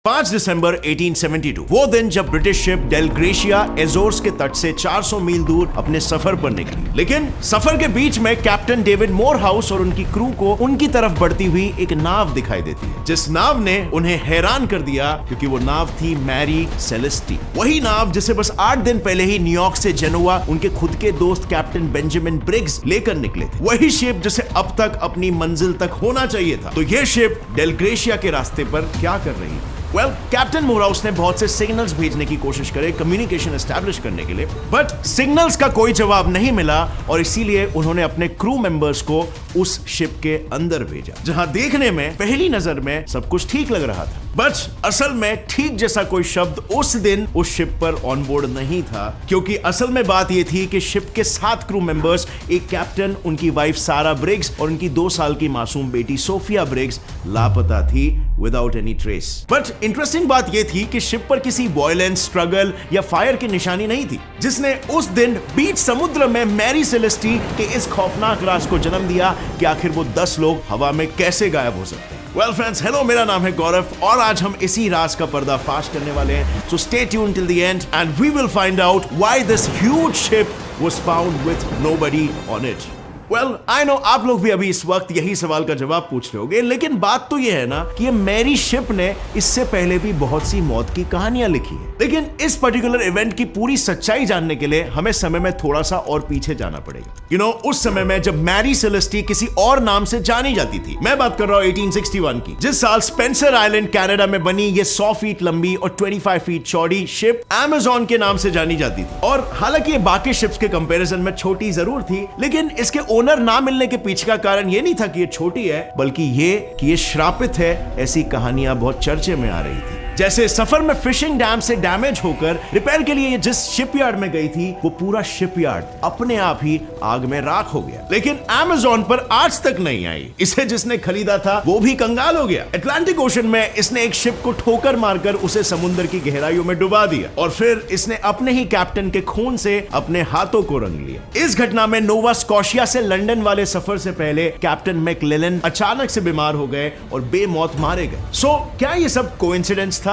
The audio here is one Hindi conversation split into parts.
5 दिसंबर 1872 वो दिन जब British ship del gratia Azores के तट से 400 मील दूर अपने सफर पर निकली। लेकिन सफर के बीच में कैप्टन डेविड मोरहाउस और उनकी क्रू को उनकी तरफ बढ़ती हुई एक नाव दिखाई देती है, जिस नाव ने उन्हें हैरान कर दिया क्योंकि वो नाव थी मैरी सेलेस्टी। वही नाव जिसे बस 8 दिन पहले ही न्यूयॉर्क से जेनोवा उनके खुद के दोस्त कैप्टन बेंजामिन ब्रिग्स लेकर निकले थे। वही शिप जिसे अब तक अपनी मंजिल तक होना चाहिए था। तो यह शिप डेल ग्रेशिया के रास्ते पर क्या कर रही है? कैप्टन मोरहाउस ने बहुत से सिग्नल्स भेजने की कोशिश करे कम्युनिकेशन एस्टैब्लिश करने के लिए, बट सिग्नल्स का कोई जवाब नहीं मिला और इसीलिए उन्होंने अपने क्रू मेंबर्स को उस शिप के अंदर भेजा, जहां देखने में पहली नजर में सब कुछ ठीक लग रहा था, बट असल में ठीक जैसा कोई शब्द उस दिन उस शिप पर ऑन बोर्ड नहीं था। क्योंकि असल में बात यह थी कि शिप के 7 क्रू मेंबर्स, एक कैप्टन, उनकी वाइफ सारा ब्रिग्स और उनकी 2 साल की मासूम बेटी सोफिया ब्रिग्स लापता थी without any trace. But interesting बात यह थी कि शिप पर किसी वायलेंस, स्ट्रगल या फायर की निशानी नहीं थी, जिसने उस दिन बीच समुद्र में मैरी सेलेस्टी के इस खौफनाक राज को जन्म दिया कि आखिर वो 10 लोग हवा में कैसे गायब हो सकते हैं। वेल फ्रेंड्स, हेलो, मेरा नाम है गौरव और आज हम इसी राज का पर्दाफाश करने वाले हैं। So stay tuned till the end and we will find out why this huge ship was found with nobody on it. Well, I know आप लोग भी अभी इस वक्त यही सवाल का जवाब पूछ रहे होंगे, लेकिन बात तो यह है ना कि ये मैरी शिप ने इससे पहले भी बहुत सी मौत की कहानियां लिखी है। लेकिन इस पर्टिकुलर इवेंट की पूरी सच्चाई जानने के लिए हमें समय में थोड़ा सा और पीछे जाना पड़ेगा। उस समय में जब मैरी सेलेस्टी किसी और नाम से जानी जाती थी। मैं बात कर रहा हूं 1861 की, जिस साल स्पेंसर आइलैंड कनाडा में बनी ये 100 फीट लंबी और 25 फीट चौड़ी शिप अमेज़न के नाम से जानी जाती थी। और हालांकि ये बाकी शिप्स के कंपैरिजन में छोटी जरूर थी, लेकिन इसके ओनर ना मिलने के पीछे का कारण ये नहीं था कि ये छोटी है, बल्कि ये कि ये श्रापित है। ऐसी कहानियां बहुत चर्चे में आ रही थी। जैसे सफर में फिशिंग डैम से डैमेज होकर रिपेयर के लिए ये जिस शिपयार्ड में गई थी, वो पूरा शिपयार्ड अपने आप ही आग में राख हो गया। लेकिन अमेज़न पर आज तक नहीं आई। इसे जिसने खरीदा था वो भी कंगाल हो गया। अटलांटिक ओशन में इसने एक शिप को ठोकर मारकर उसे समुद्र की गहराइयों में डुबा दिया और फिर इसने अपने ही कैप्टन के खून से अपने हाथों को रंग लिया। इस घटना में नोवा स्कॉशिया से लंदन वाले सफर से पहले कैप्टन मैकलेलन अचानक से बीमार हो गए और बेमौत मारे गए। सो क्या ये सब कोइंसिडेंस था?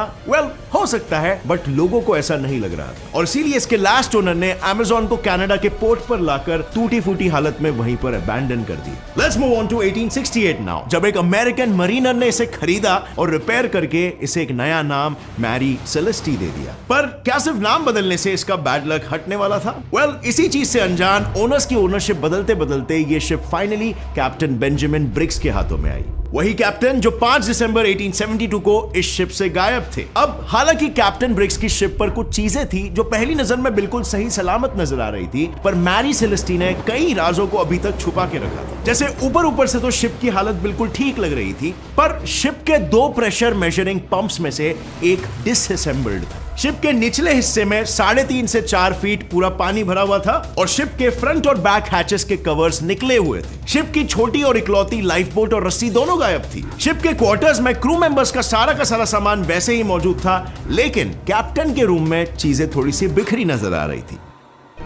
हो सकता है, बट लोगों को ऐसा नहीं लग रहा था और इसीलिए इसके लास्ट ओनर ने अमेज़न को कनाडा के पोर्ट पर लाकर टूटी फूटी हालत में वहीं पर अबैंडन कर दिया। Let's move on to 1868 now, जब एक अमेरिकन मरीनर ने इसे खरीदा और रिपेयर करके इसे एक नया नाम मैरी सेलेस्टी दे दिया। पर क्या सिर्फ नाम बदलने से इसका बैड लक हटने वाला था? इसी चीज से अनजान ओनर्स की ओनरशिप बदलते बदलते ये ship finally captain Benjamin Briggs के हाथों में आई। वही कैप्टन जो 5 दिसंबर 1872 को इस शिप से गायब थे। अब हालांकि कैप्टन ब्रिग्स की शिप पर कुछ चीजें थी जो पहली नजर में बिल्कुल सही सलामत नजर आ रही थी, पर मैरी सेलेस्टी ने कई राजों को अभी तक छुपा के रखा था। जैसे ऊपर से तो शिप की हालत बिल्कुल ठीक लग रही थी, पर शिप के 2 प्रेशर मेजरिंग पंप्स में से एक डिसअसेंबल्ड था। शिप के निचले हिस्से में 3.5 से 4 फीट पूरा पानी भरा हुआ था और शिप के फ्रंट और बैक हैचेस के कवर्स निकले हुए थे। शिप की छोटी और इकलौती लाइफ बोट और रस्सी दोनों गायब थी। शिप के क्वार्टर्स में क्रू मेंबर्स का सारा सामान वैसे ही मौजूद था, लेकिन कैप्टन के रूम में चीजें थोड़ी सी बिखरी नजर आ रही थी।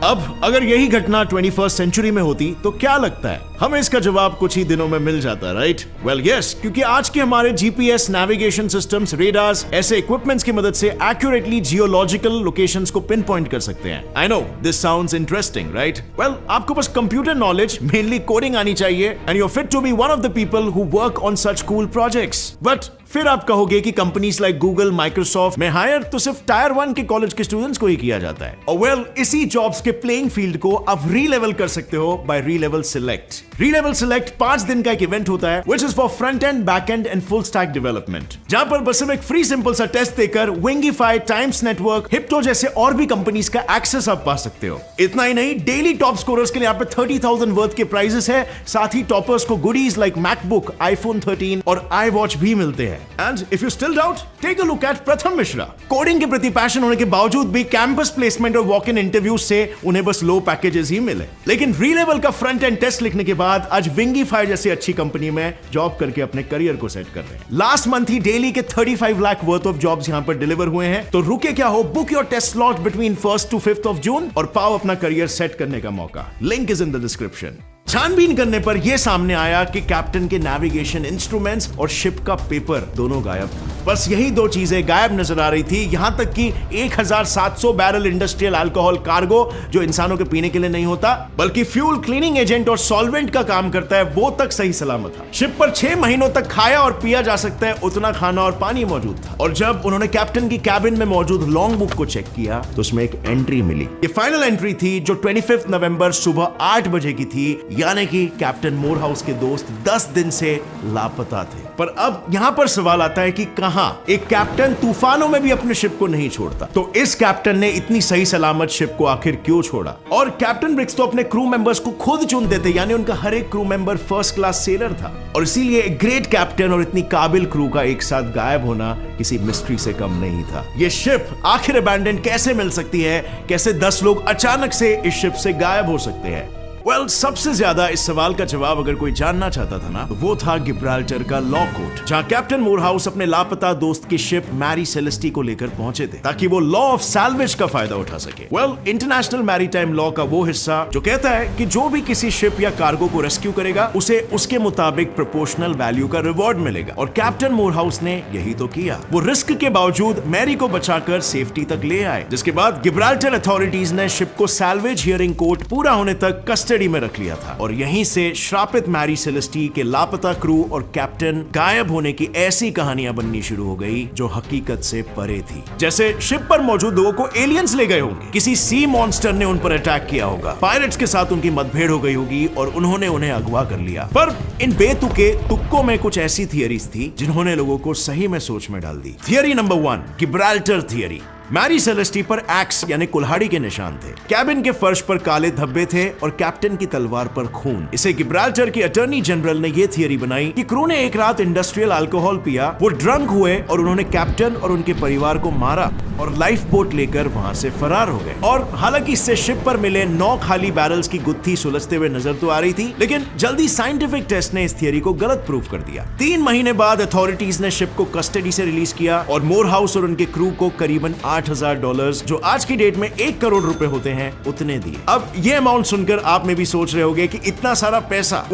अब अगर यही घटना 21st सेंचुरी में होती तो क्या लगता है? हमें इसका जवाब कुछ ही दिनों में मिल जाता, राइट? वेल यस, क्योंकि आज के हमारे जीपीएस, नेविगेशन सिस्टम्स, रेडार्स ऐसे इक्विपमेंट्स की मदद से एक्यूरेटली जियोलॉजिकल लोकेशंस को पिन पॉइंट कर सकते हैं। I know this sounds interesting, right? Well, आपको बस कंप्यूटर नॉलेज, मेनली कोडिंग आनी चाहिए and you are fit to be one of the people who work on such cool projects. But फिर आप कहोगे कि कंपनीज लाइक गूगल, माइक्रोसॉफ्ट में हायर तो सिर्फ टायर 1 के कॉलेज के स्टूडेंट्स को ही किया जाता है। और इसी जॉब्स के प्लेइंग फील्ड को आप री-लेवल कर सकते हो बाय री-लेवल सिलेक्ट। री-लेवल सिलेक्ट 5 दिन का एक इवेंट होता है which is for front end, back and and full stack development, जहां पर बस एक फ्री सिंपल सा टेस्ट देकर विंगीफाई, टाइम्स नेटवर्क, हिप्टो जैसे और भी कंपनीज का एक्सेस आप पा सकते हो। इतना ही नहीं, डेली टॉप स्कोरर्स के लिए यहाँ पे 30,000 वर्थ के प्राइजेस है। साथ ही टॉपर्स को गुडीज लाइक मैकबुक, आईफोन 13 और आई वॉच भी मिलते हैं। And if you still doubt, take a look at Pratham Mishra. Coding के प्रति पैशन होने के बावजूद भी कैंपस प्लेसमेंट और वॉक इन इंटरव्यूज से उन्हें बस लो पैकेजेस ही मिले, लेकिन री-लेवल का फ्रंट एंड टेस्ट लिखने के बाद आज विंगीफाई जैसी अच्छी कंपनी में जॉब करके अपने करियर को सेट कर रहे हैं। लास्ट मंथ ही डेली के 35 लाख वर्थ ऑफ जॉब्स यहां पर डिलीवर हुए हैं। तो रुके क्या हो, book your test slot between 1st to 5th of June और पाओ अपना करियर सेट करने का मौका। Link is in the description. छानबीन करने पर यह सामने आया कि कैप्टन के नेविगेशन इंस्ट्रूमेंट्स और शिप का पेपर दोनों गायब था। बस यही दो चीजें गायब नजर आ रही थी। यहां तक कि 1700 बैरल इंडस्ट्रियल अल्कोहल कार्गो, जो इंसानों के पीने के लिए नहीं होता बल्कि फ्यूल क्लीनिंग एजेंट और सॉल्वेंट का काम करता है, वो तक सही सलामत था। शिप पर 6 महीनों तक खाया और पिया जा सकता है उतना खाना और पानी मौजूद था। और जब उन्होंने कैप्टन की कैबिन में मौजूद लॉन्ग बुक को चेक किया तो उसमें एक एंट्री मिली। ये फाइनल एंट्री थी जो 25 नवंबर सुबह 8 बजे की थी, यानी कि कैप्टन मोरहाउस के दोस्त 10 दिन से लापता थे। पर अब यहां पर सवाल आता है कि कहां एक कैप्टन तूफानों में भी अपने शिप को नहीं छोड़ता, तो इस कैप्टन ने इतनी सही सलामत शिप को आखिर क्यों छोड़ा? और कैप्टन ब्रिक्स तो अपने क्रू मेंबर्स को खुद चुनते थे, यानी उनका हर एक crew member first class seller था, और इसीलिए एक ग्रेट कैप्टन और इतनी काबिल क्रू का एक साथ गायब होना किसी मिस्ट्री से कम नहीं था। ये शिप आखिर अबैंडन कैसे मिल सकती है? कैसे 10 लोग अचानक से इस शिप से गायब हो सकते हैं? सबसे ज्यादा इस सवाल का जवाब अगर कोई जानना चाहता था ना, तो वो था गिब्राल्टर का लॉ कोर्ट, जहां कैप्टन मोरहाउस अपने लापता दोस्त की शिप मैरी सेलेस्टी को लेकर पहुंचे थे ताकि वो लॉ ऑफ सैल्वेज का फायदा उठा सके। इंटरनेशनल मैरीटाइम लॉ का वो हिस्सा जो कहता है कि जो भी किसी शिप या कार्गो को रेस्क्यू करेगा उसे उसके मुताबिक प्रोपोर्शनल वैल्यू का रिवॉर्ड मिलेगा, और कैप्टन मोरहाउस ने यही तो किया। वो रिस्क के बावजूद मैरी को बचाकर सेफ्टी तक ले आए, जिसके बाद गिब्राल्टर अथॉरिटीज ने शिप को सैल्वेज हियरिंग कोर्ट पूरा होने तक कस्टडी में रख लिया था, और यहीं से श्रापित मैरी सेलेस्टी के लापता क्रू और कैप्टन गायब होने की ऐसी कहानियां बननी शुरू हो गई जो हकीकत से परे थी। जैसे शिप पर मौजूद लोगों को एलियंस ले गए होंगे, किसी सी मॉन्स्टर ने उन पर अटैक किया होगा, पायरेट्स के साथ उनकी मतभेड़ हो गई होगी और उन्होंने उन्हें अगवा कर लिया। पर इन बेतुके तुक्कों में कुछ ऐसी थियरीज थी जिन्होंने लोगों को सही में सोच में डाल दी। Theory number 1, Gibraltar theory. Mary Celeste पर एक्स यानी कुल्हाड़ी के निशान थे, कैबिन के फर्श पर काले धब्बे थे और कैप्टन की तलवार पर खून। इसे गिब्राल्टर के अटॉर्नी जनरल ने यह थियरी बनाई कि क्रू ने एक रात इंडस्ट्रियल अल्कोहल पिया, वो ड्रंक हुए और उन्होंने कैप्टन और उनके परिवार को मारा और लाइफ बोट लेकर वहां से फरार हो गए। और हालांकि इससे शिप पर मिले 9 खाली बैरल्स की गुत्थी सुलझते हुए नजर तो आ रही थी, लेकिन जल्दी साइंटिफिक टेस्ट ने इस थियरी को गलत प्रूव कर दिया। 3 महीने बाद अथॉरिटीज ने शिप को कस्टडी से रिलीज किया और मोरहाउस और उनके क्रू को करीबन $8,000, जो आज की डेट में 1 करोड़ रुपए होते हैं, उतने दिए। अब ये अमाउंट सुनकर आप में भी सोच रहे होंगे कि इतना सारा पैसा,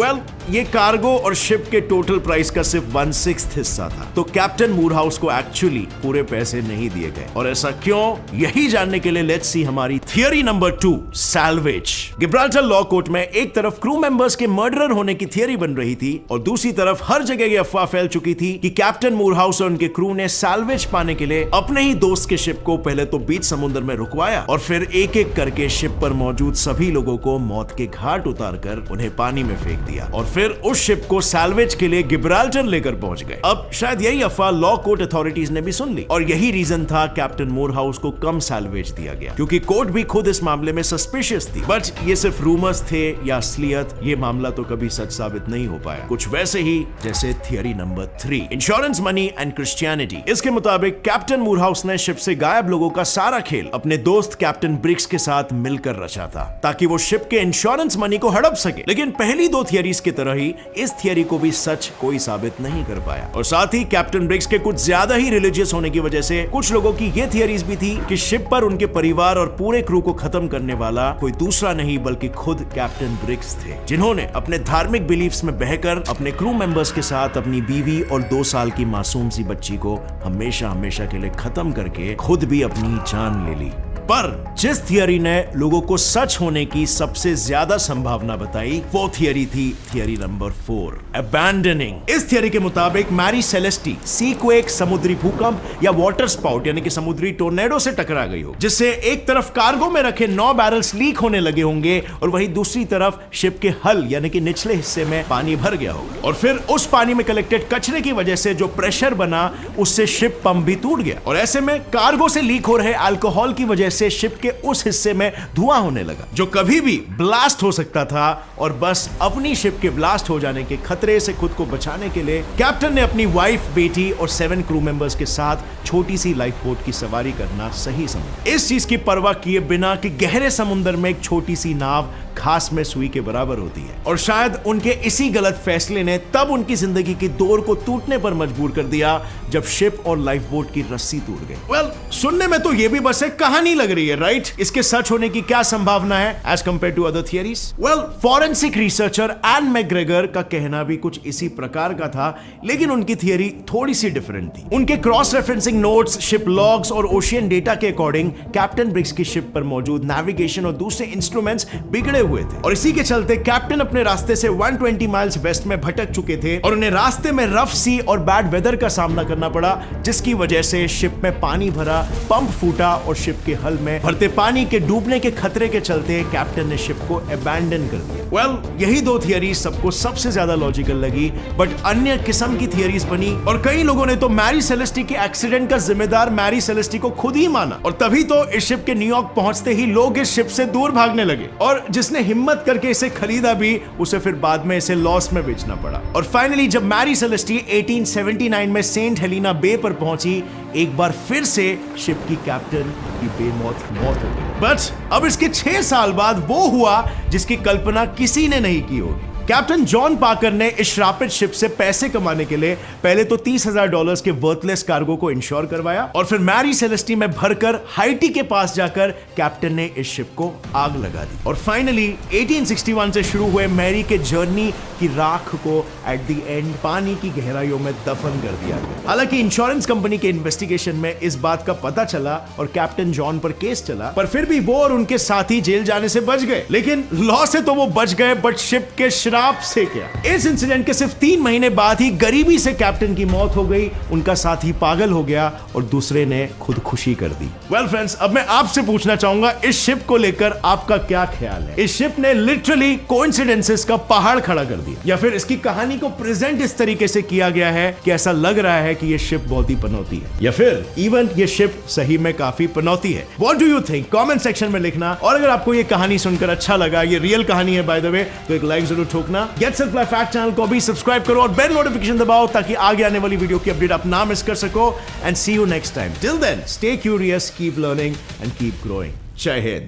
ये कार्गो और शिप के टोटल प्राइस का सिर्फ 1/6 हिस्सा था। तो कैप्टन मोरहाउस को एक्चुअली पूरे पैसे नहीं दिए गए, और ऐसा क्यों, यही जानने के लिए लेट्स सी हमारी theory number 2, salvage. Gibraltar law court में एक तरफ क्रू मेंबर्स के मर्डरर होने की थियरी बन रही थी और दूसरी तरफ हर जगह ये अफवाह फैल चुकी थी कि कैप्टन मोरहाउस और उनके क्रू ने सैल्वेज पाने के लिए अपने ही दोस्त के शिप को पहले तो बीच समुद्र में रुकवाया और फिर एक एक करके शिप पर मौजूद सभी लोगों को मौत के घाट उतारकर उन्हें पानी में फेंक दिया, और फिर उस शिप को सैल्वेज के लिए गिब्राल्टर लेकर पहुंच गए। अब शायद यही अफवाह लॉ कोर्ट अथॉरिटीज ने भी सुन ली, और यही रीजन था कैप्टन मोरहाउस को कम सैल्वेज दिया गया, क्योंकि कोर्ट भी खुद इस मामले में सस्पिशियस थी। बट ये सिर्फ रूमर्स थे या असलियत, ये मामला तो कभी सच साबित नहीं हो पाया। कुछ वैसे ही जैसे theory number 3, insurance money and Christianity. इसके मुताबिक कैप्टन मोरहाउस ने शिप से गायब लोगों का सारा खेल अपने दोस्त कैप्टन ब्रिक्स के साथ मिलकर रचा था, ताकि वो शिप के इंश्योरेंस मनी को हड़प सके। लेकिन पहली 2 थियरीज की तरह ही इस थियरी को भी सच कोई साबित नहीं कर पाया, और साथ ही कैप्टन ब्रिक्स के कुछ ज्यादा ही रिलीजियस होने की वजह से कुछ लोगों की ये थियरीज भी थी कि शिप पर उनके परिवार और पूरे क्रू को खत्म करने वाला कोई दूसरा नहीं बल्कि खुद कैप्टन ब्रिक्स थे, जिन्होंने अपने धार्मिक बिलीफ्स में बहकर अपने क्रू मेंबर्स के साथ अपनी बीवी और 2 साल की मासूम सी बच्ची को हमेशा हमेशा के लिए खत्म करके खुद भी अपनी जान ले ली। पर जिस थियरी ने लोगों को सच होने की सबसे ज्यादा संभावना बताई, वो थियरी थी थियरी नंबर 4, अबैंडनिंग। इस थियरी के मुताबिक मैरी सेलेस्टी सीक्वेक, समुद्री भूकंप या वाटर स्पाउट यानी कि समुद्री टोर्नेडो से टकरा गई हो, जिससे एक तरफ कार्गो में रखे 9 बैरल्स लीक होने लगे होंगे और वहीं दूसरी तरफ शिप के हल यानी कि निचले हिस्से में पानी भर गया होगा, और फिर उस पानी में कलेक्टेड कचरे की वजह से जो प्रेशर बना उससे शिप पंप भी टूट गया, और ऐसे में कार्गो से लीक हो रहे अल्कोहल की वजह से शिप के उस हिस्से में धुआं होने लगा जो कभी भी ब्लास्ट हो सकता था, और बस अपनी शिप के ब्लास्ट हो जाने के खतरे से खुद को बचाने के लिए कैप्टन ने अपनी वाइफ, बेटी और 7 क्रू मेंबर्स के साथ छोटी सी लाइफ बोट की सवारी करना सही समझा। इस चीज की परवाह किए बिना कि गहरे समुद्र में एक छोटी सी नाव घास में सुई के बराबर होती है। और शायद उनके इसी गलत फैसले ने तब उनकी जिंदगी की डोर को टूटने पर मजबूर कर दिया जब शिप और लाइफ बोट की रस्सी टूट गई। वेल, सुनने में तो ये भी बस एक कहानी लग रही है, राइट? इसके सच होने की क्या संभावना है as compared to other theories? Well, forensic researcher Ann McGregor का कहना भी कुछ इसी प्रकार का था, लेकिन उनकी थियरी थोड़ी सी डिफरेंट थी। उनके cross referencing notes, ship logs और ओशियन डेटा के अकॉर्डिंग कैप्टन ब्रिग्स की शिप पर मौजूद नेविगेशन और दूसरे इंस्ट्रूमेंट्स बिगड़े हुए थे और इसी के चलते कैप्टन अपने रास्ते से 120 माइल्स वेस्ट में भटक चुके थे और उन्हें रास्ते में रफ सी और बैड वेदर का सामना करना पड़ा, जिसकी वजह से शिप में पानी भरा, पंप फूटा और शिप के हल में भरते पानी के डूबने के खतरे के चलते कैप्टन ने शिप को अबैंडन कर दिया। वेल, यही दो थियरी सबको सबसे ज्यादा लॉजिकल लगी, बट अन्य किस्म की थियरीज बनी और कई लोगों ने तो मैरी सेलेस्टी के एक्सीडेंट का जिम्मेदार मैरी सेलेस्टी को खुद ही माना और तभी तो इस शिप के न्यूयॉर्क पहुंचते ही लोग इस शिप से दूर भागने लगे और जिसने हिम्मत करके इसे खरीदा भी उसे फिर बाद में इसे लॉस में बेचना पड़ा। और फाइनली जब मैरी सेलेस्टी 1879 में सेंट हेलिना बे पर पहुंची, एक बार फिर से शिप की कैप्टन की बेमौत मौत हो गई। बट अब इसके 6 साल बाद वो हुआ जिसकी कल्पना किसी ने नहीं की होगी। कैप्टन जॉन पाकर ने इस श्रापित शिप से पैसे कमाने के लिए पहले तो $30,000 के वर्थलेस कार्गो को इंश्योर करवाया और फिर मैरी सेलेस्टी में भरकर हाइटी के पास जाकर कैप्टन ने इस शिप को आग लगा दी और फाइनली 1861 से शुरू हुए मैरी के जर्नी की राख को एट द एंड पानी की गहराइयों में दफन कर दिया गया। हालांकि इंश्योरेंस कंपनी के इन्वेस्टिगेशन में इस बात का पता चला और कैप्टन जॉन पर केस चला, पर फिर भी वो और उनके साथी जेल जाने से बच गए। लेकिन लॉ से तो वो बच गए, बट शिप के श्राप से क्या? इस इंसिडेंट के सिर्फ 3 महीने बाद ही गरीबी से कैप्टन की मौत हो गई, उनका साथी पागल हो गया और दूसरे ने खुदकुशी कर दी। वेल फ्रेंड्स, अब मैं आपसे पूछना चाहूंगा इस शिप को लेकर आपका क्या ख्याल है? इस शिप ने लिटरली कोइंसिडेंसेस का पहाड़ खड़ा कर दिया या फिर इसकी कहानी को प्रेजेंट इस तरीके से किया गया है कि ऐसा लग रहा है कि ये शिप बहुत ही पनौती है या फिर इवन ये शिप सही में काफी पनौती है? What do you think? Comment section में लिखना। और अगर आपको ये कहानी सुनकर अच्छा लगा, ये रियल कहानी है बाय द वे, तो एक लाइक जरूर ठोकना। Get set fly fact channel को भी सब्सक्राइब करो और बेल नोटिफिकेशन दबाओ ताकि आगे आने वाली वीडियो की अपडेट आप ना मिस कर सको। And see you next time. Till then, stay curious, keep learning and keep growing. Jai Hind.